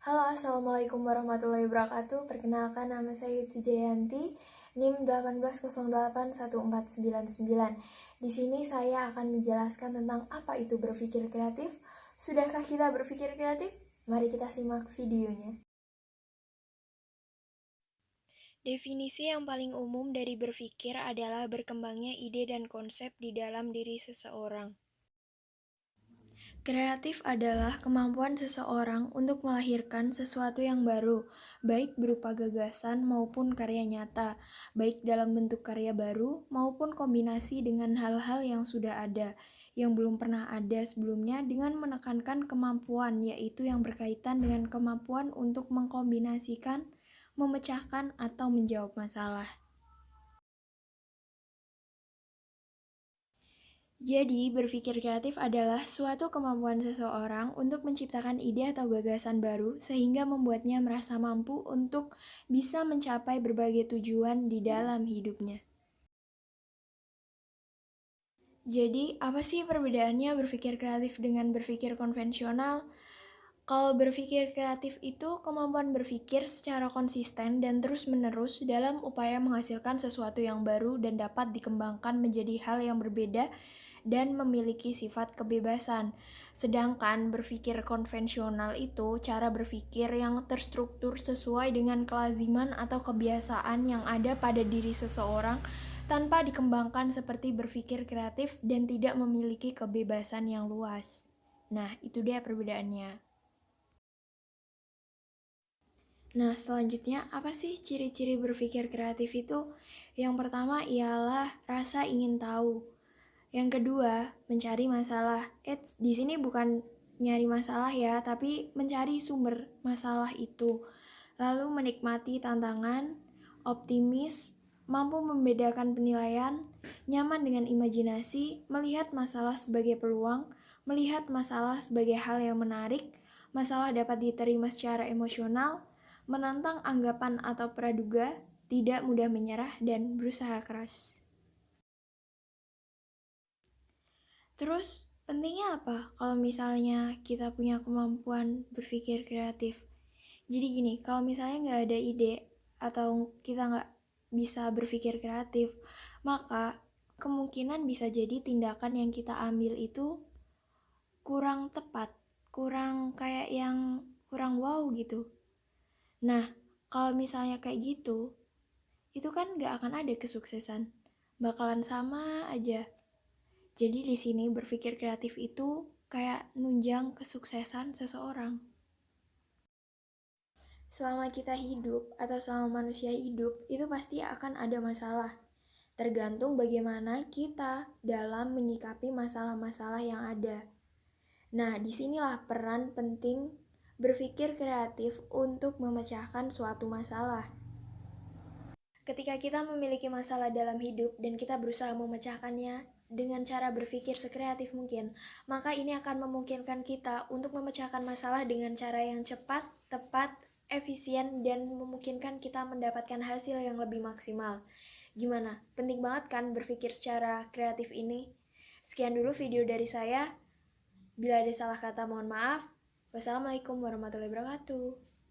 Halo, Assalamualaikum warahmatullahi wabarakatuh. Perkenalkan, nama saya Yudh Wijayanti, NIM 180814999. Di sini saya akan menjelaskan tentang apa itu berpikir kreatif. Sudahkah kita berpikir kreatif? Mari kita simak videonya. Definisi yang paling umum dari berpikir adalah berkembangnya ide dan konsep di dalam diri seseorang. Kreatif adalah kemampuan seseorang untuk melahirkan sesuatu yang baru, baik berupa gagasan maupun karya nyata, baik dalam bentuk karya baru maupun kombinasi dengan hal-hal yang sudah ada, yang belum pernah ada sebelumnya, dengan menekankan kemampuan, yaitu yang berkaitan dengan kemampuan untuk mengkombinasikan, memecahkan, atau menjawab masalah. Jadi, berpikir kreatif adalah suatu kemampuan seseorang untuk menciptakan ide atau gagasan baru sehingga membuatnya merasa mampu untuk bisa mencapai berbagai tujuan di dalam hidupnya. Jadi, apa sih perbedaannya berpikir kreatif dengan berpikir konvensional? Kalau berpikir kreatif itu kemampuan berpikir secara konsisten dan terus-menerus dalam upaya menghasilkan sesuatu yang baru dan dapat dikembangkan menjadi hal yang berbeda dan memiliki sifat kebebasan. Sedangkan berpikir konvensional itu cara berpikir yang terstruktur sesuai dengan kelaziman atau kebiasaan yang ada pada diri seseorang tanpa dikembangkan seperti berpikir kreatif dan tidak memiliki kebebasan yang luas. Nah, itu dia perbedaannya. Nah, selanjutnya apa sih ciri-ciri berpikir kreatif itu? Yang pertama ialah rasa ingin tahu. Yang kedua, mencari masalah. Di sini bukan nyari masalah ya, tapi mencari sumber masalah itu. Lalu menikmati tantangan, optimis, mampu membedakan penilaian, nyaman dengan imajinasi, melihat masalah sebagai peluang, melihat masalah sebagai hal yang menarik, masalah dapat diterima secara emosional, menantang anggapan atau praduga, tidak mudah menyerah, dan berusaha keras. Terus, pentingnya apa kalau misalnya kita punya kemampuan berpikir kreatif? Jadi gini, kalau misalnya nggak ada ide atau kita nggak bisa berpikir kreatif, maka kemungkinan bisa jadi tindakan yang kita ambil itu kurang tepat, kurang kayak yang kurang wow gitu. Nah, kalau misalnya kayak gitu, itu kan gak akan ada kesuksesan. Bakalan sama aja. Jadi di sini berpikir kreatif itu kayak nunjang kesuksesan seseorang. Selama kita hidup atau selama manusia hidup, itu pasti akan ada masalah. Tergantung bagaimana kita dalam menyikapi masalah-masalah yang ada. Nah, disinilah peran penting berpikir kreatif untuk memecahkan suatu masalah. Ketika kita memiliki masalah dalam hidup dan kita berusaha memecahkannya dengan cara berpikir sekreatif mungkin, maka ini akan memungkinkan kita untuk memecahkan masalah dengan cara yang cepat, tepat, efisien, dan memungkinkan kita mendapatkan hasil yang lebih maksimal. Gimana? Penting banget kan berpikir secara kreatif ini? Sekian dulu video dari saya. Bila ada salah kata mohon maaf. Wassalamualaikum warahmatullahi wabarakatuh.